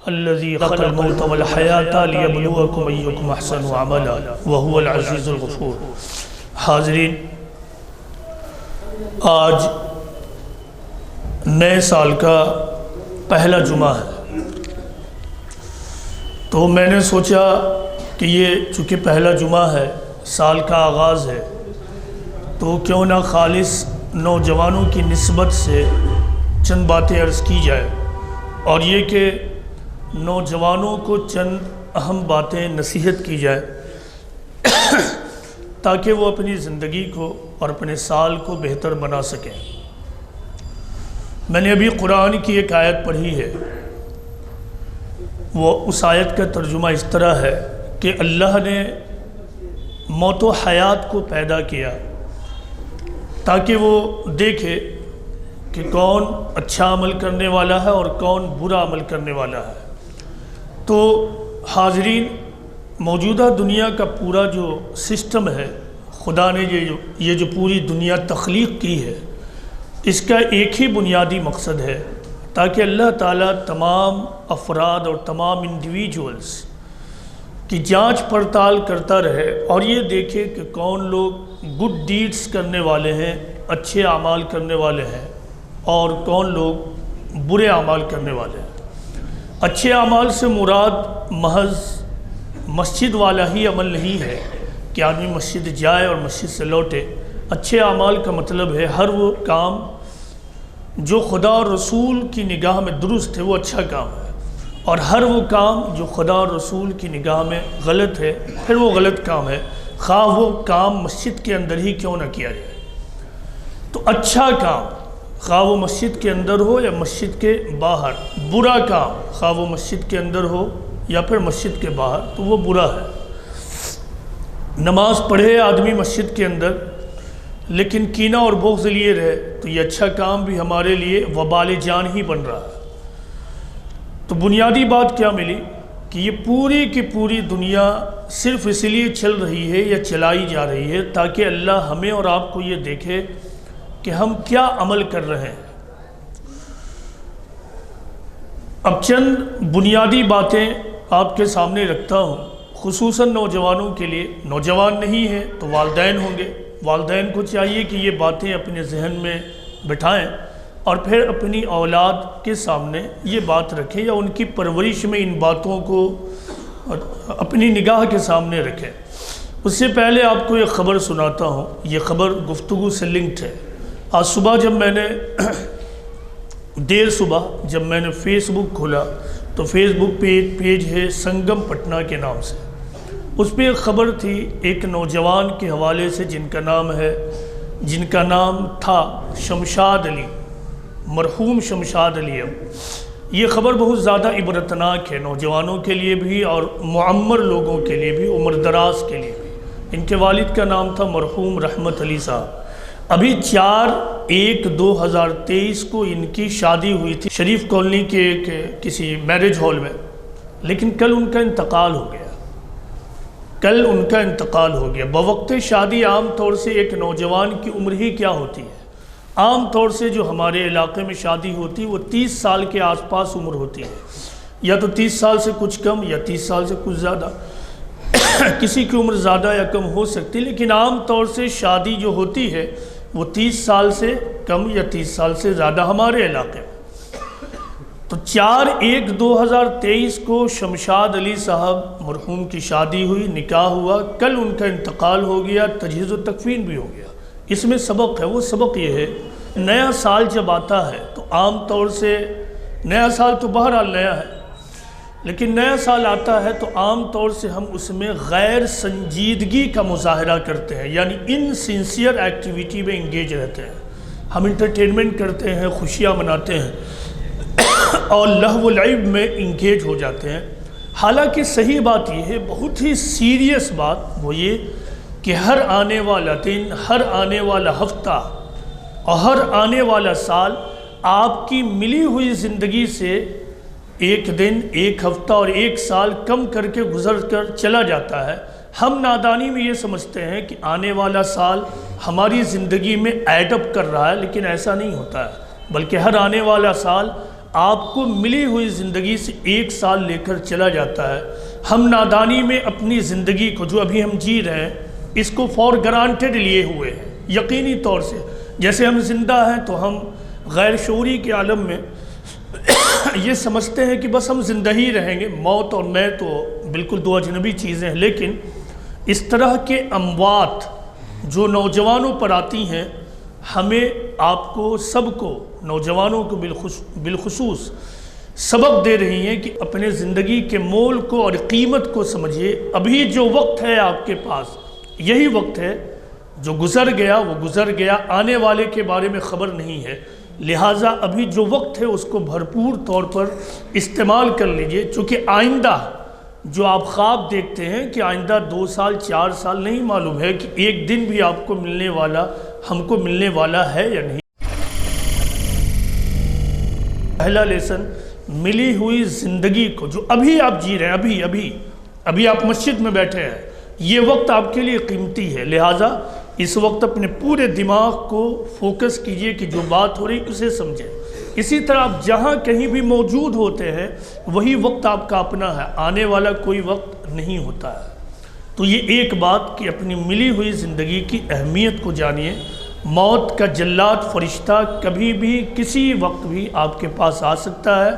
الذي خلق الموت والحیاة لیبلوکم ایکم احسن عملا وهو العزیز الغفور۔ حاضرین، آج نئے سال کا پہلا جمعہ ہے، تو میں نے سوچا کہ یہ چونکہ پہلا جمعہ ہے، سال کا آغاز ہے، تو کیوں نہ خالص نوجوانوں کی نسبت سے چند باتیں عرض کی جائے، اور یہ کہ نوجوانوں کو چند اہم باتیں نصیحت کی جائے تاکہ وہ اپنی زندگی کو اور اپنے سال کو بہتر بنا سکیں۔ میں نے ابھی قرآن کی ایک آیت پڑھی ہے، وہ اس آیت کا ترجمہ اس طرح ہے کہ اللہ نے موت و حیات کو پیدا کیا تاکہ وہ دیکھے کہ کون اچھا عمل کرنے والا ہے اور کون برا عمل کرنے والا ہے۔ تو حاضرین، موجودہ دنیا کا پورا جو سسٹم ہے، خدا نے یہ جو پوری دنیا تخلیق کی ہے، اس کا ایک ہی بنیادی مقصد ہے تاکہ اللہ تعالیٰ تمام افراد اور تمام انڈیویجولز کی جانچ پڑتال کرتا رہے اور یہ دیکھے کہ کون لوگ گڈ ڈیڈز کرنے والے ہیں، اچھے اعمال کرنے والے ہیں، اور کون لوگ برے اعمال کرنے والے ہیں۔ اچھے اعمال سے مراد محض مسجد والا ہی عمل نہیں ہے کہ آدمی مسجد جائے اور مسجد سے لوٹے۔ اچھے اعمال کا مطلب ہے ہر وہ کام جو خدا اور رسول کی نگاہ میں درست ہے، وہ اچھا کام ہے، اور ہر وہ کام جو خدا اور رسول کی نگاہ میں غلط ہے، پھر وہ غلط کام ہے، خواہ وہ کام مسجد کے اندر ہی کیوں نہ کیا جائے۔ تو اچھا کام خواہ وہ مسجد کے اندر ہو یا مسجد کے باہر، برا کام خواہ وہ مسجد کے اندر ہو یا پھر مسجد کے باہر، تو وہ برا ہے۔ نماز پڑھے آدمی مسجد کے اندر لیکن کینہ اور بغض لیے رہے، تو یہ اچھا کام بھی ہمارے لیے وبال جان ہی بن رہا ہے۔ تو بنیادی بات کیا ملی کہ یہ پوری کی پوری دنیا صرف اس لیے چل رہی ہے یا چلائی جا رہی ہے تاکہ اللہ ہمیں اور آپ کو یہ دیکھے کہ ہم کیا عمل کر رہے ہیں۔ اب چند بنیادی باتیں آپ کے سامنے رکھتا ہوں، خصوصاً نوجوانوں کے لیے۔ نوجوان نہیں ہیں تو والدین ہوں گے، والدین کو چاہیے کہ یہ باتیں اپنے ذہن میں بٹھائیں اور پھر اپنی اولاد کے سامنے یہ بات رکھیں یا ان کی پرورش میں ان باتوں کو اپنی نگاہ کے سامنے رکھیں۔ اس سے پہلے آپ کو ایک خبر سناتا ہوں، یہ خبر گفتگو سے لنکڈ ہے۔ آج صبح جب میں نے دیر صبح جب میں نے فیس بک کھولا تو فیس بک پہ ایک پیج ہے سنگم پٹنہ کے نام سے، اس پہ ایک خبر تھی ایک نوجوان کے حوالے سے جن کا نام تھا شمشاد علی، مرحوم شمشاد علی۔ یہ خبر بہت زیادہ عبرتناک ہے نوجوانوں کے لیے بھی اور معمر لوگوں کے لیے بھی، عمر دراز کے لیے بھی۔ ان کے والد کا نام تھا مرحوم رحمت علی صاحب۔ ابھی 4/1/2023 کو ان کی شادی ہوئی تھی شریف کالونی کے کسی میرج ہال میں، لیکن کل ان کا انتقال ہو گیا۔ بوقت شادی عام طور سے ایک نوجوان کی عمر ہی کیا ہوتی ہے؟ عام طور سے جو ہمارے علاقے میں شادی ہوتی ہے وہ 30 سال کے آس پاس عمر ہوتی ہے، یا تو 30 سال سے کچھ کم یا 30 سال سے کچھ زیادہ، کسی کی عمر زیادہ یا کم ہو سکتی، لیکن عام طور سے شادی جو ہوتی ہے وہ 30 سال سے کم یا 30 سال سے زیادہ ہمارے علاقے میں۔ تو 4/1/2023 کو شمشاد علی صاحب مرحوم کی شادی ہوئی، نکاح ہوا، کل ان کا انتقال ہو گیا، تجہیز و تکفین بھی ہو گیا۔ اس میں سبق ہے، وہ سبق یہ ہے نیا سال جب آتا ہے تو عام طور سے نیا سال تو بہرحال نیا ہے، لیکن نیا سال آتا ہے تو عام طور سے ہم اس میں غیر سنجیدگی کا مظاہرہ کرتے ہیں، یعنی انسنسیئر ایکٹیویٹی میں انگیج رہتے ہیں۔ ہم انٹرٹینمنٹ کرتے ہیں، خوشیاں مناتے ہیں اور لہو و لعب میں انگیج ہو جاتے ہیں۔ حالانکہ صحیح بات یہ ہے، بہت ہی سیریس بات وہ یہ کہ ہر آنے والا دن، ہر آنے والا ہفتہ اور ہر آنے والا سال آپ کی ملی ہوئی زندگی سے ایک دن، ایک ہفتہ اور ایک سال کم کر کے گزر کر چلا جاتا ہے۔ ہم نادانی میں یہ سمجھتے ہیں کہ آنے والا سال ہماری زندگی میں ایڈ اپ کر رہا ہے، لیکن ایسا نہیں ہوتا ہے، بلکہ ہر آنے والا سال آپ کو ملی ہوئی زندگی سے 1 سال لے کر چلا جاتا ہے۔ ہم نادانی میں اپنی زندگی کو جو ابھی ہم جی رہے ہیں اس کو فور گرانٹیڈ لیے ہوئے ہیں، یقینی طور سے جیسے ہم زندہ ہیں تو ہم غیر شعوری کے عالم میں یہ سمجھتے ہیں کہ بس ہم زندہ ہی رہیں گے، موت اور میں تو بالکل دو اجنبی چیزیں ہیں۔ لیکن اس طرح کے اموات جو نوجوانوں پر آتی ہیں، ہمیں آپ کو سب کو نوجوانوں کو بالخصوص سبق دے رہی ہیں کہ اپنے زندگی کے مول کو اور قیمت کو سمجھیے۔ ابھی جو وقت ہے آپ کے پاس یہی وقت ہے، جو گزر گیا وہ گزر گیا، آنے والے کے بارے میں خبر نہیں ہے، لہٰذا ابھی جو وقت ہے اس کو بھرپور طور پر استعمال کر لیجئے، چونکہ آئندہ جو آپ خواب دیکھتے ہیں کہ آئندہ 2 سال 4 سال نہیں معلوم ہے کہ ایک دن بھی آپ کو ملنے والا، ہم کو ملنے والا ہے یا نہیں۔ پہلا لیسن، ملی ہوئی زندگی کو جو ابھی آپ جی رہے ہیں، ابھی آپ مسجد میں بیٹھے ہیں، یہ وقت آپ کے لیے قیمتی ہے، لہٰذا اس وقت اپنے پورے دماغ کو فوکس کیجئے کہ جو بات ہو رہی اسے سمجھیں۔ اسی طرح آپ جہاں کہیں بھی موجود ہوتے ہیں وہی وقت آپ کا اپنا ہے، آنے والا کوئی وقت نہیں ہوتا ہے۔ تو یہ ایک بات کہ اپنی ملی ہوئی زندگی کی اہمیت کو جانیے۔ موت کا جلاد فرشتہ کبھی بھی کسی وقت بھی آپ کے پاس آ سکتا ہے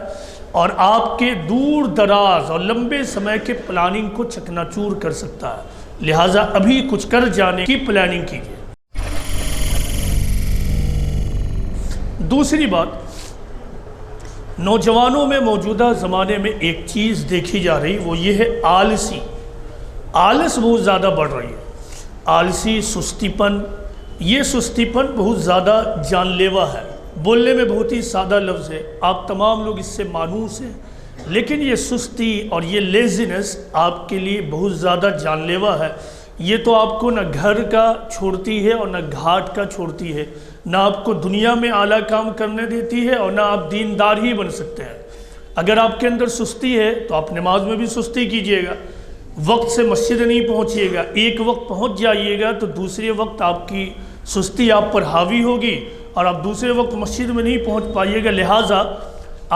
اور آپ کے دور دراز اور لمبے سمے کے پلاننگ کو چکنا چور کر سکتا ہے، لہٰذا ابھی کچھ کر جانے کی پلاننگ کیجیے۔ دوسری بات، نوجوانوں میں موجودہ زمانے میں ایک چیز دیکھی جا رہی، وہ یہ ہے آلس بہت زیادہ بڑھ رہی ہے۔ آلسی، سستی پن، یہ سستی پن بہت زیادہ جان لیوا ہے، بولنے میں بہت ہی سادہ لفظ ہے، آپ تمام لوگ اس سے مانوس ہیں، لیکن یہ سستی اور یہ لیزینس آپ کے لیے بہت زیادہ جان لیوا ہے۔ یہ تو آپ کو نہ گھر کا چھوڑتی ہے اور نہ گھاٹ کا چھوڑتی ہے، نہ آپ کو دنیا میں اعلیٰ کام کرنے دیتی ہے اور نہ آپ دیندار ہی بن سکتے ہیں۔ اگر آپ کے اندر سستی ہے تو آپ نماز میں بھی سستی کیجئے گا، وقت سے مسجد نہیں پہنچیے گا، ایک وقت پہنچ جائیے گا تو دوسرے وقت آپ کی سستی آپ پر حاوی ہوگی اور آپ دوسرے وقت مسجد میں نہیں پہنچ پائیے گا۔ لہٰذا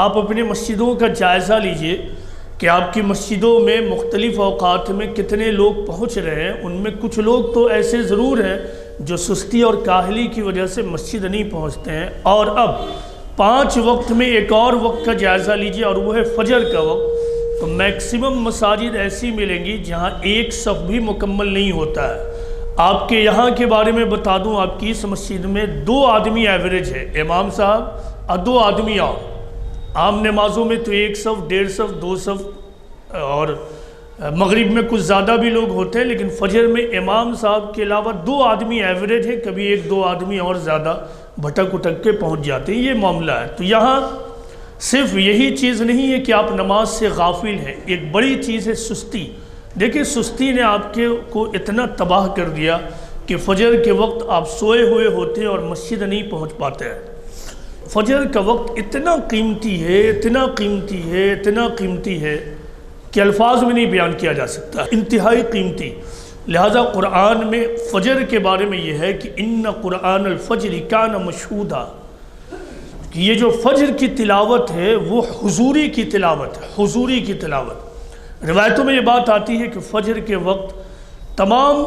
آپ اپنے مسجدوں کا جائزہ لیجئے کہ آپ کی مسجدوں میں مختلف اوقات میں کتنے لوگ پہنچ رہے ہیں۔ ان میں کچھ لوگ تو ایسے ضرور ہیں جو سستی اور کاہلی کی وجہ سے مسجد نہیں پہنچتے ہیں۔ اور اب 5 وقت میں ایک اور وقت کا جائزہ لیجئے اور وہ ہے فجر کا وقت۔ تو میکسیمم مساجد ایسی ملیں گی جہاں ایک صف بھی مکمل نہیں ہوتا ہے۔ آپ کے یہاں کے بارے میں بتا دوں، آپ کی اس مسجد میں 2 آدمی ایوریج ہے، امام صاحب اور 2 آدمی عام نمازوں میں تو 1 صف، 1.5 صف، 2 صف، اور مغرب میں کچھ زیادہ بھی لوگ ہوتے ہیں، لیکن فجر میں امام صاحب کے علاوہ 2 آدمی ایوریج ہیں، کبھی 1-2 آدمی اور زیادہ بھٹک اٹک کے پہنچ جاتے ہیں، یہ معاملہ ہے۔ تو یہاں صرف یہی چیز نہیں ہے کہ آپ نماز سے غافل ہیں، ایک بڑی چیز ہے سستی۔ دیکھیں سستی نے آپ کو اتنا تباہ کر دیا کہ فجر کے وقت آپ سوئے ہوئے ہوتے ہیں اور مسجد نہیں پہنچ پاتے ہیں۔ فجر کا وقت اتنا قیمتی ہے، اتنا قیمتی ہے، اتنا قیمتی ہے کہ الفاظ میں نہیں بیان کیا جا سکتا، انتہائی قیمتی۔ لہذا قرآن میں فجر کے بارے میں یہ ہے کہ ان قرآن الفجر کان مشہودا، کہ یہ جو فجر کی تلاوت ہے وہ حضوری کی تلاوت ہے، حضوری کی تلاوت۔ روایتوں میں یہ بات آتی ہے کہ فجر کے وقت تمام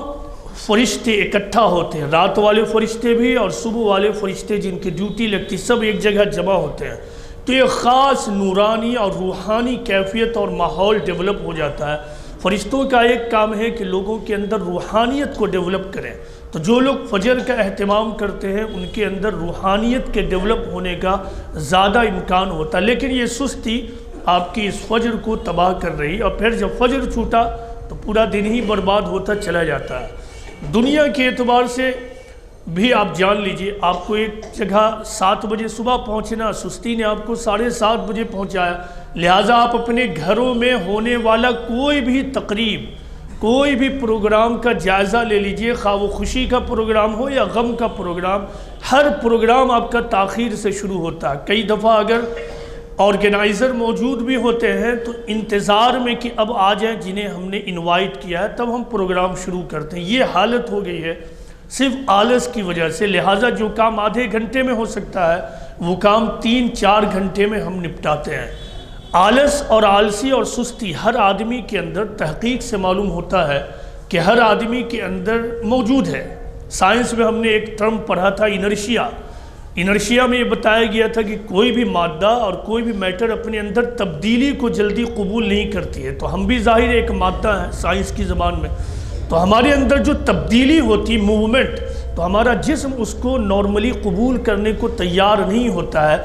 فرشتے اکٹھا ہوتے ہیں، رات والے فرشتے بھی اور صبح والے فرشتے جن کی ڈیوٹی لگتی، سب ایک جگہ جمع ہوتے ہیں، تو ایک خاص نورانی اور روحانی کیفیت اور ماحول ڈیولپ ہو جاتا ہے۔ فرشتوں کا ایک کام ہے کہ لوگوں کے اندر روحانیت کو ڈیولپ کریں، تو جو لوگ فجر کا اہتمام کرتے ہیں ان کے اندر روحانیت کے ڈیولپ ہونے کا زیادہ امکان ہوتا ہے۔ لیکن یہ سستی آپ کی اس فجر کو تباہ کر رہی، اور پھر جب فجر چھوٹا تو پورا دن ہی برباد ہوتا چلا جاتا ہے۔ دنیا کے اعتبار سے بھی آپ جان لیجئے، آپ کو ایک جگہ 7 بجے صبح پہنچنا، سستی نے آپ کو 7:30 بجے پہنچایا، لہٰذا آپ اپنے گھروں میں ہونے والا کوئی بھی تقریب، کوئی بھی پروگرام کا جائزہ لے لیجئے، خواہ وہ خوشی کا پروگرام ہو یا غم کا پروگرام، ہر پروگرام آپ کا تاخیر سے شروع ہوتا ہے۔ کئی دفعہ اگر آرگنائزر موجود بھی ہوتے ہیں تو انتظار میں کہ اب آ جائیں جنہیں ہم نے انوائٹ کیا ہے، تب ہم پروگرام شروع کرتے ہیں۔ یہ حالت ہو گئی ہے صرف آلس کی وجہ سے، لہٰذا جو کام آدھے گھنٹے میں ہو سکتا ہے وہ کام 3-4 گھنٹے میں ہم نپٹاتے ہیں۔ آلس اور آلسی اور سستی ہر آدمی کے اندر تحقیق سے معلوم ہوتا ہے کہ ہر آدمی کے اندر موجود ہے۔ سائنس میں ہم نے ایک ٹرم پڑھا تھا انرشیا۔ انرشیا میں یہ بتایا گیا تھا کہ کوئی بھی مادہ اور کوئی بھی میٹر اپنے اندر تبدیلی کو جلدی قبول نہیں کرتی ہے، تو ہم بھی ظاہر ایک مادہ ہیں سائنس کی زبان میں، تو ہمارے اندر جو تبدیلی ہوتی موومنٹ، تو ہمارا جسم اس کو نارملی قبول کرنے کو تیار نہیں ہوتا ہے۔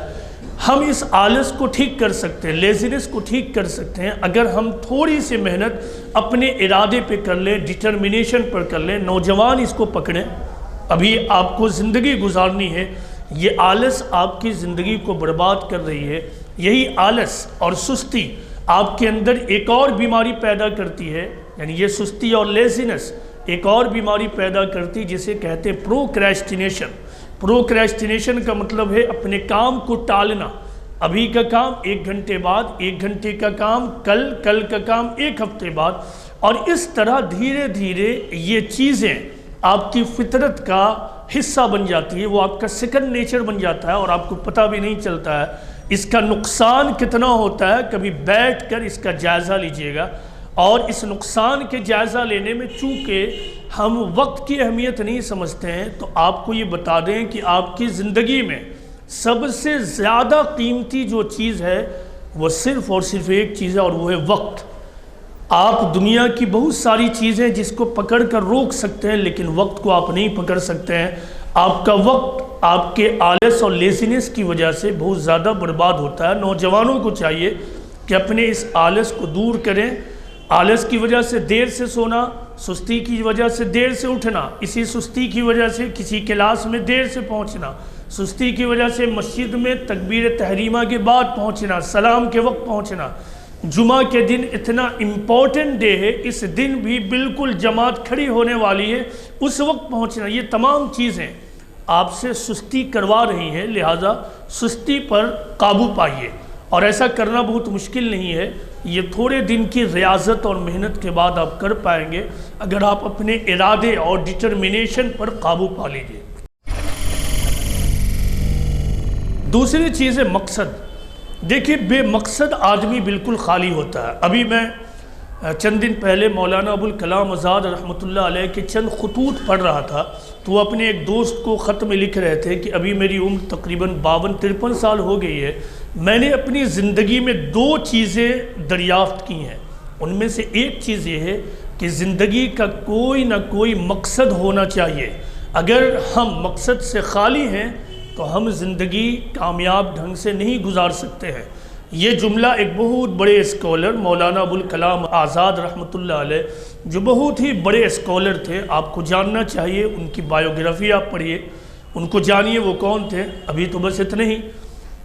ہم اس آلس کو ٹھیک کر سکتے ہیں، لیزینس کو ٹھیک کر سکتے ہیں اگر ہم تھوڑی سی محنت اپنے ارادے پہ کر لیں، ڈٹرمنیشن پر کر لیں۔ نوجوان اس کو پکڑیں، ابھی آپ کو زندگی گزارنی ہے، یہ آلس آپ کی زندگی کو برباد کر رہی ہے۔ یہی آلس اور سستی آپ کے اندر ایک اور بیماری پیدا کرتی ہے، یعنی یہ سستی اور لیزینس ایک اور بیماری پیدا کرتی جسے کہتے ہیں پروکریسٹینیشن۔ پروکریسٹینیشن کا مطلب ہے اپنے کام کو ٹالنا، ابھی کا کام 1 گھنٹے بعد، 1 گھنٹے کا کام کل کا کام 1 ہفتے بعد، اور اس طرح دھیرے دھیرے یہ چیزیں آپ کی فطرت کا حصہ بن جاتی ہے، وہ آپ کا سیکنڈ نیچر بن جاتا ہے اور آپ کو پتہ بھی نہیں چلتا ہے۔ اس کا نقصان کتنا ہوتا ہے کبھی بیٹھ کر اس کا جائزہ لیجئے گا، اور اس نقصان کے جائزہ لینے میں چونکہ ہم وقت کی اہمیت نہیں سمجھتے ہیں، تو آپ کو یہ بتا دیں کہ آپ کی زندگی میں سب سے زیادہ قیمتی جو چیز ہے وہ صرف اور صرف ایک چیز ہے، اور وہ ہے وقت۔ آپ دنیا کی بہت ساری چیزیں جس کو پکڑ کر روک سکتے ہیں، لیکن وقت کو آپ نہیں پکڑ سکتے ہیں۔ آپ کا وقت آپ کے آلس اور لیزینس کی وجہ سے بہت زیادہ برباد ہوتا ہے۔ نوجوانوں کو چاہیے کہ اپنے اس آلس کو دور کریں۔ آلس کی وجہ سے دیر سے سونا، سستی کی وجہ سے دیر سے اٹھنا، اسی سستی کی وجہ سے کسی کلاس میں دیر سے پہنچنا، سستی کی وجہ سے مسجد میں تکبیر تحریمہ کے بعد پہنچنا، سلام کے وقت پہنچنا۔ جمعہ کے دن اتنا امپورٹنٹ ڈے ہے، اس دن بھی بالکل جماعت کھڑی ہونے والی ہے، اس وقت پہنچنا، یہ تمام چیزیں آپ سے سستی کروا رہی ہیں، لہٰذا سستی پر قابو پائیے۔ اور ایسا کرنا بہت مشکل نہیں ہے، یہ تھوڑے دن کی ریاضت اور محنت کے بعد آپ کر پائیں گے اگر آپ اپنے ارادے اور ڈٹرمنیشن پر قابو پا لیجئے۔ دوسری چیز ہے مقصد۔ دیکھیے بے مقصد آدمی بالکل خالی ہوتا ہے۔ ابھی میں چند دن پہلے مولانا ابوالکلام آزاد رحمۃ اللہ علیہ کے چند خطوط پڑھ رہا تھا، تو وہ اپنے ایک دوست کو خط میں لکھ رہے تھے کہ ابھی میری عمر تقریباً 52-53 سال ہو گئی ہے، میں نے اپنی زندگی میں 2 چیزیں دریافت کی ہیں۔ ان میں سے ایک چیز یہ ہے کہ زندگی کا کوئی نہ کوئی مقصد ہونا چاہیے۔ اگر ہم مقصد سے خالی ہیں تو ہم زندگی کامیاب ڈھنگ سے نہیں گزار سکتے ہیں۔ یہ جملہ ایک بہت بڑے اسکالر مولانا ابوالکلام آزاد رحمۃ اللہ علیہ، جو بہت ہی بڑے اسکالر تھے، آپ کو جاننا چاہیے، ان کی بایوگرافی آپ پڑھیے، ان کو جانیے وہ کون تھے۔ ابھی تو بس اتنے ہی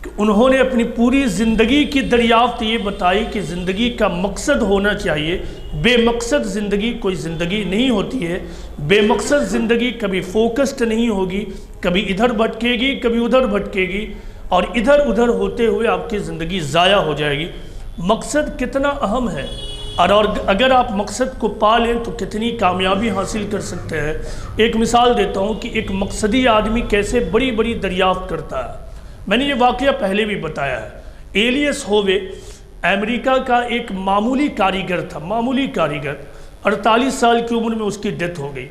کہ انہوں نے اپنی پوری زندگی کی دریافت یہ بتائی کہ زندگی کا مقصد ہونا چاہیے۔ بے مقصد زندگی کوئی زندگی نہیں ہوتی ہے۔ بے مقصد زندگی کبھی فوکسڈ نہیں ہوگی، کبھی ادھر بھٹکے گی، کبھی ادھر بھٹکے گی، اور ادھر ادھر ہوتے ہوئے آپ کی زندگی ضائع ہو جائے گی۔ مقصد کتنا اہم ہے، اور اگر آپ مقصد کو پا لیں تو کتنی کامیابی حاصل کر سکتے ہیں۔ ایک مثال دیتا ہوں کہ ایک مقصدی آدمی کیسے بڑی بڑی دریافت کرتا ہے۔ میں نے یہ واقعہ پہلے بھی بتایا ہے۔ ایلیس ہووے امریکہ کا ایک معمولی کاریگر تھا، معمولی کاریگر، 48 سال کی عمر میں اس کی ڈیتھ ہو گئی،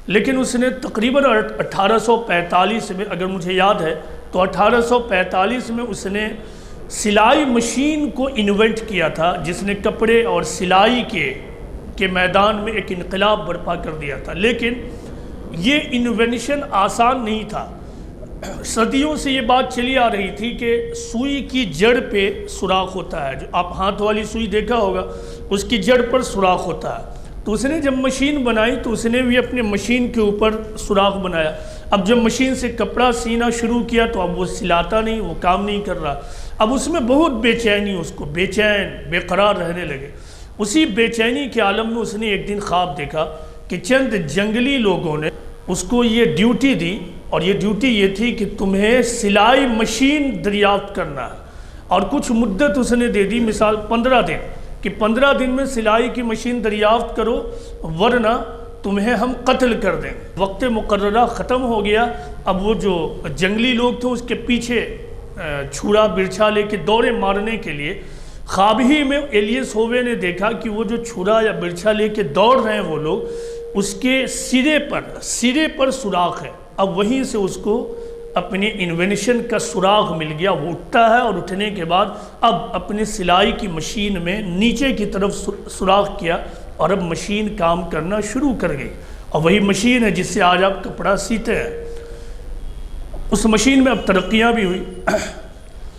لیکن اس نے تقریباً 1845 میں، اگر مجھے یاد ہے تو 1845 میں اس نے سلائی مشین کو انوینٹ کیا تھا، جس نے کپڑے اور سلائی کے میدان میں ایک انقلاب برپا کر دیا تھا۔ لیکن یہ انوینشن آسان نہیں تھا۔ صدیوں سے یہ بات چلی آ رہی تھی کہ سوئی کی جڑ پہ سوراخ ہوتا ہے، جو آپ ہاتھ والی سوئی دیکھا ہوگا، اس کی جڑ پر سوراخ ہوتا ہے۔ تو اس نے جب مشین بنائی تو اس نے بھی اپنے مشین کے اوپر سوراخ بنایا۔ اب جب مشین سے کپڑا سینا شروع کیا تو اب وہ سلاتا نہیں، وہ کام نہیں کر رہا۔ اب اس میں بہت بے چینی، اس کو بے چین بے قرار رہنے لگے۔ اسی بے چینی کے عالم میں اس نے ایک دن خواب دیکھا کہ چند جنگلی لوگوں نے اس کو یہ ڈیوٹی دی، اور یہ ڈیوٹی یہ تھی کہ تمہیں سلائی مشین دریافت کرنا ہے، اور کچھ مدت اس نے دے دی، مثال 15 دن، کہ 15 دن میں سلائی کی مشین دریافت کرو ورنہ تمہیں ہم قتل کر دیں۔ وقت مقررہ ختم ہو گیا۔ اب وہ جو جنگلی لوگ تھے اس کے پیچھے چھڑا برچھا لے کے دوڑے مارنے کے لیے، خواب ہی میں ایلیس ہووے نے دیکھا کہ وہ جو چھڑا یا برچھا لے کے دوڑ رہے ہیں وہ لوگ، اس کے سرے پر سوراخ ہے۔ اب وہیں سے اس کو اپنے انوینشن کا سراغ مل گیا، وہ اٹھتا ہے اور اٹھنے کے بعد اب اپنے سلائی کی مشین میں نیچے کی طرف سراغ کیا اور اب مشین کام کرنا شروع کر گئی، اور وہی مشین ہے جس سے آج آپ کپڑا سیتے ہیں۔ اس مشین میں اب ترقیاں بھی ہوئی۔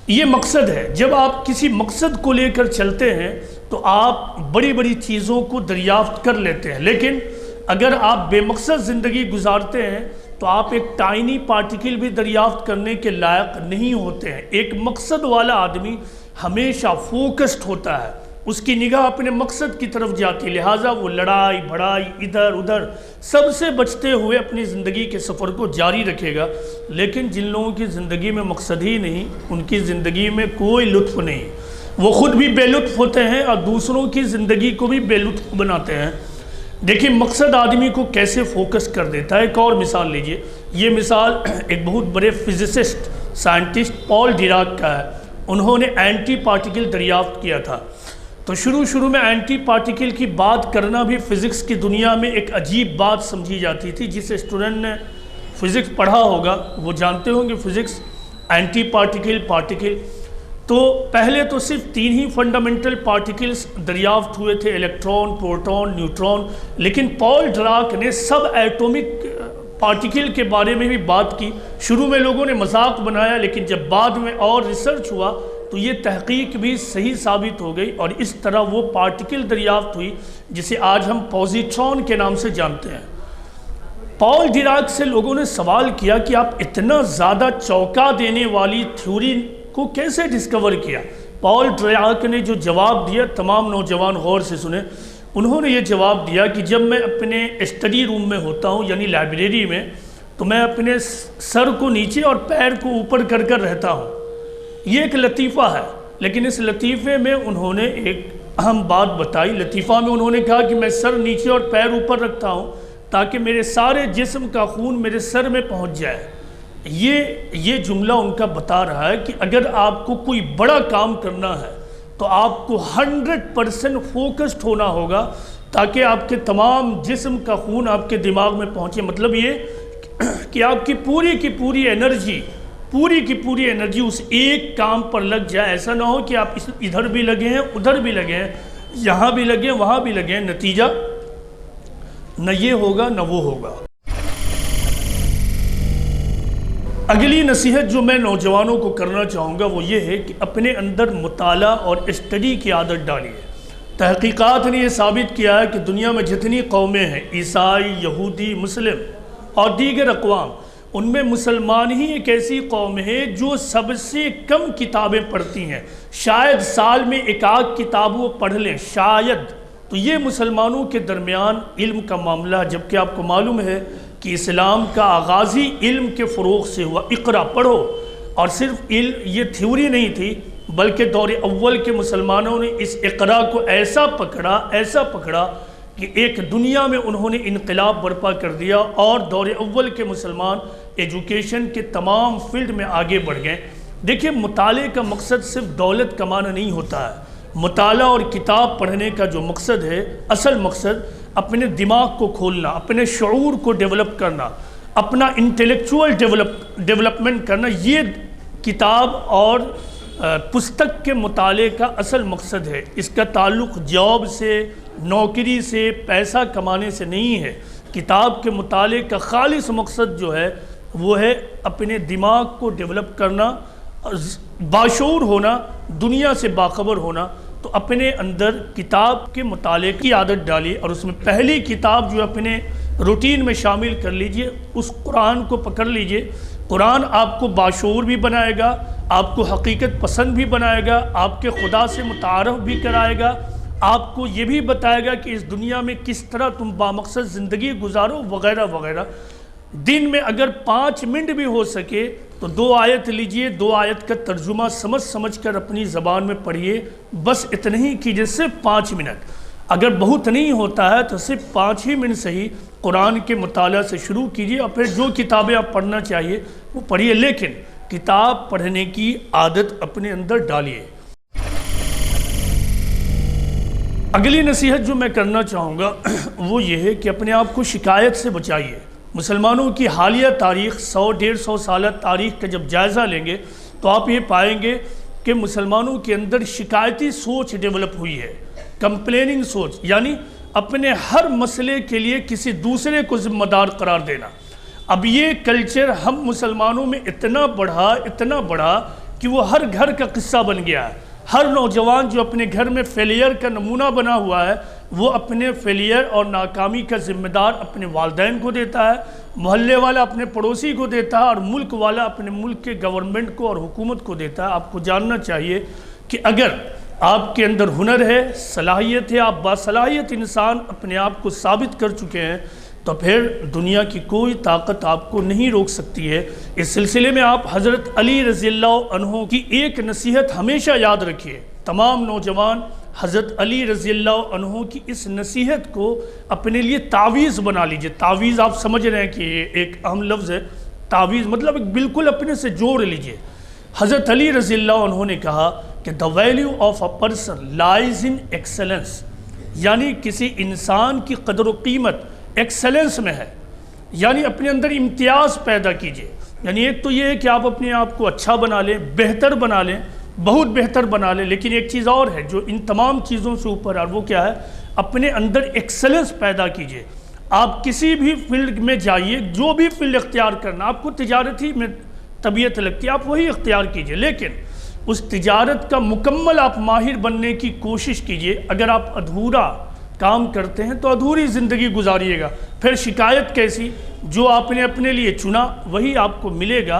یہ مقصد ہے، جب آپ کسی مقصد کو لے کر چلتے ہیں تو آپ بڑی بڑی چیزوں کو دریافت کر لیتے ہیں، لیکن اگر آپ بے مقصد زندگی گزارتے ہیں تو آپ ایک ٹائنی پارٹیکل بھی دریافت کرنے کے لائق نہیں ہوتے ہیں۔ ایک مقصد والا آدمی ہمیشہ فوکسڈ ہوتا ہے، اس کی نگاہ اپنے مقصد کی طرف جاتی ہے، لہٰذا وہ لڑائی بھڑائی ادھر ادھر سب سے بچتے ہوئے اپنی زندگی کے سفر کو جاری رکھے گا۔ لیکن جن لوگوں کی زندگی میں مقصد ہی نہیں، ان کی زندگی میں کوئی لطف نہیں، وہ خود بھی بے لطف ہوتے ہیں اور دوسروں کی زندگی کو بھی بے لطف بناتے ہیں۔ دیکھیں مقصد آدمی کو کیسے فوکس کر دیتا ہے۔ ایک اور مثال لیجئے، یہ مثال ایک بہت بڑے فزسسٹ سائنٹسٹ پال ڈیراک کا ہے۔ انہوں نے اینٹی پارٹیکل دریافت کیا تھا، تو شروع میں اینٹی پارٹیکل کی بات کرنا بھی فزکس کی دنیا میں ایک عجیب بات سمجھی جاتی تھی۔ جس اسٹوڈنٹ نے فزکس پڑھا ہوگا وہ جانتے ہوں گے فزکس، اینٹی پارٹیکل تو پہلے تو صرف 3 ہی فنڈامنٹل پارٹیکلز دریافت ہوئے تھے، الیکٹران، پروٹون، نیوٹران، لیکن پال ڈیراک نے سب ایٹمک پارٹیکل کے بارے میں بھی بات کی۔ شروع میں لوگوں نے مذاق بنایا، لیکن جب بعد میں اور ریسرچ ہوا تو یہ تحقیق بھی صحیح ثابت ہو گئی، اور اس طرح وہ پارٹیکل دریافت ہوئی جسے آج ہم پوزیٹران کے نام سے جانتے ہیں۔ پال ڈیراک سے لوگوں نے سوال کیا کہ آپ اتنا زیادہ چونکا دینے والی تھیوری کو کیسے ڈسکور کیا؟ پال ڈیراک نے جو جواب دیا، تمام نوجوان غور سے سنیں۔ انہوں نے یہ جواب دیا کہ جب میں اپنے اسٹڈی روم میں ہوتا ہوں یعنی لائبریری میں، تو میں اپنے سر کو نیچے اور پیر کو اوپر کر کر رہتا ہوں۔ یہ ایک لطیفہ ہے، لیکن اس لطیفے میں انہوں نے ایک اہم بات بتائی۔ لطیفہ میں انہوں نے کہا کہ میں سر نیچے اور پیر اوپر رکھتا ہوں تاکہ میرے سارے جسم کا خون میرے سر میں پہنچ جائے۔ یہ جملہ ان کا بتا رہا ہے کہ اگر آپ کو کوئی بڑا کام کرنا ہے تو آپ کو 100% فوکسڈ ہونا ہوگا تاکہ آپ کے تمام جسم کا خون آپ کے دماغ میں پہنچے۔ مطلب یہ کہ آپ کی پوری انرجی اس ایک کام پر لگ جائے۔ ایسا نہ ہو کہ آپ ادھر بھی لگے ہیں، ادھر بھی لگے ہیں، یہاں بھی لگے ہیں، وہاں بھی لگے ہیں، نتیجہ نہ یہ ہوگا نہ وہ ہوگا۔ اگلی نصیحت جو میں نوجوانوں کو کرنا چاہوں گا وہ یہ ہے کہ اپنے اندر مطالعہ اور اسٹڈی کی عادت ڈالیے۔ تحقیقات نے یہ ثابت کیا ہے کہ دنیا میں جتنی قومیں ہیں، عیسائی، یہودی، مسلم اور دیگر اقوام، ان میں مسلمان ہی ایک ایسی قوم ہے جو سب سے کم کتابیں پڑھتی ہیں۔ شاید سال میں 1 کتاب وہ پڑھ لیں، شاید۔ تو یہ مسلمانوں کے درمیان علم کا معاملہ، جبکہ آپ کو معلوم ہے کہ اسلام کا آغاز ہی علم کے فروغ سے ہوا۔ اقرا پڑھو، اور صرف علم یہ تھیوری نہیں تھی بلکہ دور اول کے مسلمانوں نے اس اقرا کو ایسا پکڑا کہ ایک دنیا میں انہوں نے انقلاب برپا کر دیا، اور دور اول کے مسلمان ایجوکیشن کے تمام فیلڈ میں آگے بڑھ گئے۔ دیکھیں مطالعے کا مقصد صرف دولت کمانا نہیں ہوتا ہے۔ مطالعہ اور کتاب پڑھنے کا جو مقصد ہے، اصل مقصد اپنے دماغ کو کھولنا، اپنے شعور کو ڈیولپ کرنا، اپنا انٹلیکچوئل ڈیولپمنٹ کرنا، یہ کتاب اور پستک کے مطالعے کا اصل مقصد ہے۔ اس کا تعلق جاب سے، نوکری سے، پیسہ کمانے سے نہیں ہے۔ کتاب کے مطالعے کا خالص مقصد جو ہے وہ ہے اپنے دماغ کو ڈیولپ کرنا، باشعور ہونا، دنیا سے باخبر ہونا۔ تو اپنے اندر کتاب کے مطالعے کی عادت ڈالیے، اور اس میں پہلی کتاب جو اپنے روٹین میں شامل کر لیجئے، اس قرآن کو پکڑ لیجئے۔ قرآن آپ کو باشعور بھی بنائے گا، آپ کو حقیقت پسند بھی بنائے گا، آپ کے خدا سے متعارف بھی کرائے گا، آپ کو یہ بھی بتائے گا کہ اس دنیا میں کس طرح تم بامقصد زندگی گزارو، وغیرہ وغیرہ۔ دن میں اگر 5 منٹ بھی ہو سکے تو 2 آیت لیجئے، 2 آیت کا ترجمہ سمجھ کر اپنی زبان میں پڑھیے، بس اتنا ہی کیجئے، صرف 5 منٹ۔ اگر بہت نہیں ہوتا ہے تو صرف 5 ہی منٹ سے ہی قرآن کے مطالعہ سے شروع کیجئے، اور پھر جو کتابیں آپ پڑھنا چاہیے وہ پڑھیے۔ لیکن کتاب پڑھنے کی عادت اپنے اندر ڈالیے۔ اگلی نصیحت جو میں کرنا چاہوں گا وہ یہ ہے کہ اپنے آپ کو شکایت سے بچائیے۔ مسلمانوں کی حالیہ تاریخ 100-150 سالہ تاریخ کا جب جائزہ لیں گے تو آپ یہ پائیں گے کہ مسلمانوں کے اندر شکایتی سوچ ڈیولپ ہوئی ہے، کمپلیننگ سوچ، یعنی اپنے ہر مسئلے کے لیے کسی دوسرے کو ذمہ دار قرار دینا۔ اب یہ کلچر ہم مسلمانوں میں اتنا بڑھا کہ وہ ہر گھر کا قصہ بن گیا ہے۔ ہر نوجوان جو اپنے گھر میں فیلئر کا نمونہ بنا ہوا ہے وہ اپنے فیلئر اور ناکامی کا ذمہ دار اپنے والدین کو دیتا ہے، محلے والا اپنے پڑوسی کو دیتا ہے، اور ملک والا اپنے ملک کے گورنمنٹ کو اور حکومت کو دیتا ہے۔ آپ کو جاننا چاہیے کہ اگر آپ کے اندر ہنر ہے، صلاحیت ہے، آپ باصلاحیت انسان اپنے آپ کو ثابت کر چکے ہیں، تو پھر دنیا کی کوئی طاقت آپ کو نہیں روک سکتی ہے۔ اس سلسلے میں آپ حضرت علی رضی اللہ عنہ کی ایک نصیحت ہمیشہ یاد رکھیے۔ تمام نوجوان حضرت علی رضی اللہ عنہ کی اس نصیحت کو اپنے لیے تعویذ بنا لیجئے۔ تعویذ آپ سمجھ رہے ہیں کہ یہ ایک اہم لفظ ہے، تعویذ مطلب بالکل اپنے سے جوڑ لیجئے۔ حضرت علی رضی اللہ عنہ نے کہا کہ the value of a person lies in excellence، یعنی کسی انسان کی قدر و قیمت ایکسلنس میں ہے، یعنی اپنے اندر امتیاز پیدا کیجئے۔ یعنی ایک تو یہ ہے کہ آپ اپنے آپ کو اچھا بنا لیں، بہتر بنا لیں، بہت بہتر بنا لیں، لیکن ایک چیز اور ہے جو ان تمام چیزوں سے اوپر ہے، وہ کیا ہے؟ اپنے اندر ایکسلنس پیدا کیجئے۔ آپ کسی بھی فیلڈ میں جائیے، جو بھی فیلڈ اختیار کرنا، آپ کو تجارتی میں طبیعت لگتی ہے، آپ وہی اختیار کیجئے، لیکن اس تجارت کا مکمل آپ ماہر بننے کی کوشش کیجئے۔ اگر آپ ادھورا کام کرتے ہیں تو ادھوری زندگی گزاریے گا، پھر شکایت کیسی؟ جو آپ نے اپنے لیے چنا وہی آپ کو ملے گا۔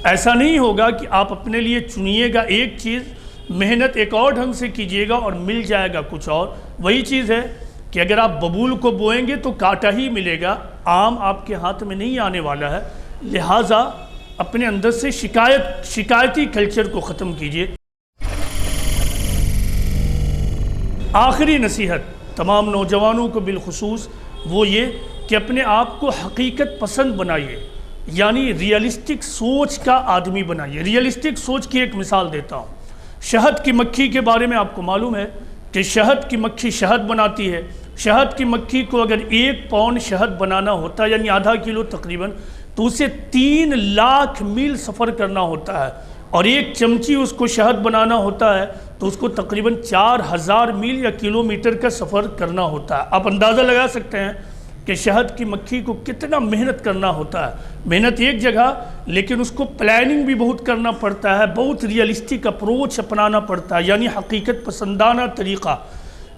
ایسا نہیں ہوگا کہ آپ اپنے لیے چنیے گا ایک چیز، محنت ایک اور ڈھنگ سے کیجیے گا اور مل جائے گا کچھ اور۔ وہی چیز ہے کہ اگر آپ ببول کو بوئیں گے تو کانٹا ہی ملے گا، آم آپ کے ہاتھ میں نہیں آنے والا ہے۔ لہٰذا اپنے اندر سے شکایتی کلچر کو ختم کیجیے۔ آخری نصیحت تمام نوجوانوں کو بالخصوص وہ یہ کہ اپنے آپ کو حقیقت پسند بنائیے، یعنی ریئلسٹک سوچ کا آدمی بنائیے۔ ریئلسٹک سوچ کی ایک مثال دیتا ہوں۔ شہد کی مکھی کے بارے میں آپ کو معلوم ہے کہ شہد کی مکھی شہد بناتی ہے۔ شہد کی مکھی کو اگر 1 پاؤنڈ شہد بنانا ہوتا ہے، یعنی آدھا کلو تقریباً، تو اسے 3 لاکھ میل سفر کرنا ہوتا ہے، اور 1 چمچی اس کو شہد بنانا ہوتا ہے تو اس کو تقریباً 4000 میل یا کلومیٹر کا سفر کرنا ہوتا ہے۔ آپ اندازہ لگا سکتے ہیں کہ شہد کی مکھی کو کتنا محنت کرنا ہوتا ہے۔ محنت ایک جگہ، لیکن اس کو پلاننگ بھی بہت کرنا پڑتا ہے، بہت ریئلسٹک اپروچ اپنانا پڑتا ہے، یعنی حقیقت پسندانہ طریقہ۔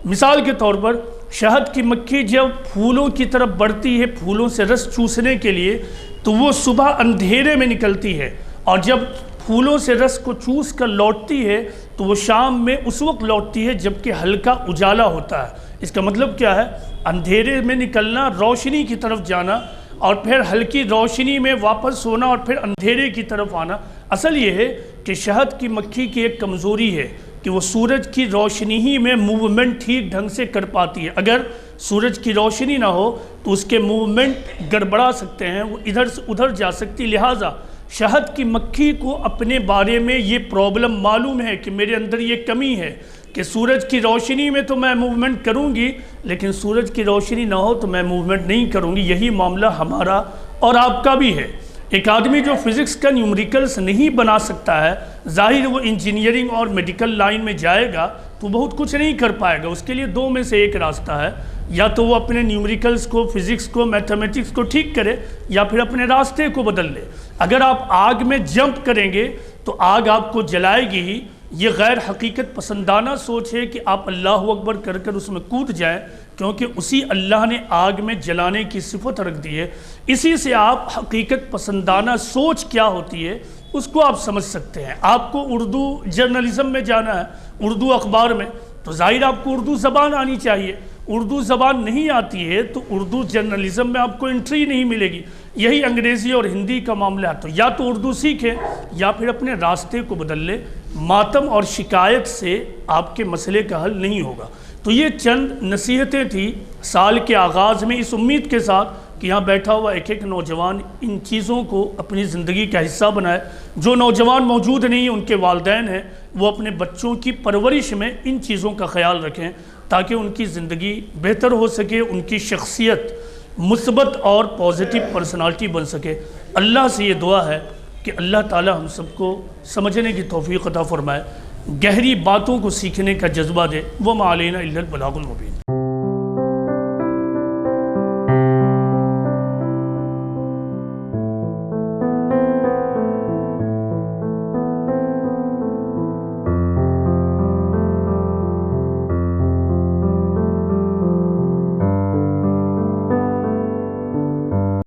مثال کے طور پر شہد کی مکھی جب پھولوں کی طرف بڑھتی ہے پھولوں سے رس چوسنے کے لیے، تو وہ صبح اندھیرے میں نکلتی ہے، اور جب پھولوں سے رس کو چوس کر لوٹتی ہے تو وہ شام میں اس وقت لوٹتی ہے جبکہ ہلکا اجالا ہوتا ہے۔ اس کا مطلب کیا ہے؟ اندھیرے میں نکلنا، روشنی کی طرف جانا، اور پھر ہلکی روشنی میں واپس ہونا، اور پھر اندھیرے کی طرف آنا۔ اصل یہ ہے کہ شہد کی مکھی کی ایک کمزوری ہے کہ وہ سورج کی روشنی ہی میں موومنٹ ٹھیک ڈھنگ سے کر پاتی ہے۔ اگر سورج کی روشنی نہ ہو تو اس کے موومنٹ گڑبڑا سکتے ہیں، وہ ادھر سے ادھر جا سکتی۔ لہٰذا شہد کی مکھی کو اپنے بارے میں یہ پرابلم معلوم ہے کہ میرے اندر یہ کمی ہے کہ سورج کی روشنی میں تو میں موومنٹ کروں گی، لیکن سورج کی روشنی نہ ہو تو میں موومنٹ نہیں کروں گی۔ یہی معاملہ ہمارا اور آپ کا بھی ہے۔ ایک آدمی جو فزکس کا نیومریکلز نہیں بنا سکتا ہے، ظاہر وہ انجینئرنگ اور میڈیکل لائن میں جائے گا تو بہت کچھ نہیں کر پائے گا۔ اس کے لیے 2 میں سے ایک راستہ ہے، یا تو وہ اپنے نیومریکلز کو، فزکس کو، میتھمیٹکس کو ٹھیک کرے، یا پھر اپنے راستے کو بدل لے۔ اگر آپ آگ میں جمپ کریں گے تو آگ آپ کو جلائے گی ہی۔ یہ غیر حقیقت پسندانہ سوچ ہے کہ آپ اللہ اکبر کر کر اس میں کود جائیں، کیونکہ اسی اللہ نے آگ میں جلانے کی صفت رکھ دی ہے۔ اسی سے آپ حقیقت پسندانہ سوچ کیا ہوتی ہے اس کو آپ سمجھ سکتے ہیں۔ آپ کو اردو جرنلزم میں جانا ہے، اردو اخبار میں، تو ظاہر آپ کو اردو زبان آنی چاہیے۔ اردو زبان نہیں آتی ہے تو اردو جرنلزم میں آپ کو انٹری نہیں ملے گی۔ یہی انگریزی اور ہندی کا معاملہ ہے، تو یا تو اردو سیکھیں یا پھر اپنے راستے کو بدل لیں۔ ماتم اور شکایت سے آپ کے مسئلے کا حل نہیں ہوگا۔ تو یہ چند نصیحتیں تھیں سال کے آغاز میں، اس امید کے ساتھ کہ یہاں بیٹھا ہوا ایک ایک نوجوان ان چیزوں کو اپنی زندگی کا حصہ بنائے. جو نوجوان موجود نہیں ان کے والدین ہیں وہ اپنے بچوں کی پرورش میں ان چیزوں کا خیال رکھیں تاکہ ان کی زندگی بہتر ہو سکے، ان کی شخصیت مثبت اور پازیٹیو پرسنالٹی بن سکے. اللہ سے یہ دعا ہے کہ اللہ تعالی ہم سب کو سمجھنے کی توفیق عطا فرمائے، گہری باتوں کو سیکھنے کا جذبہ دے. وما علینا الا البلاغ المبین.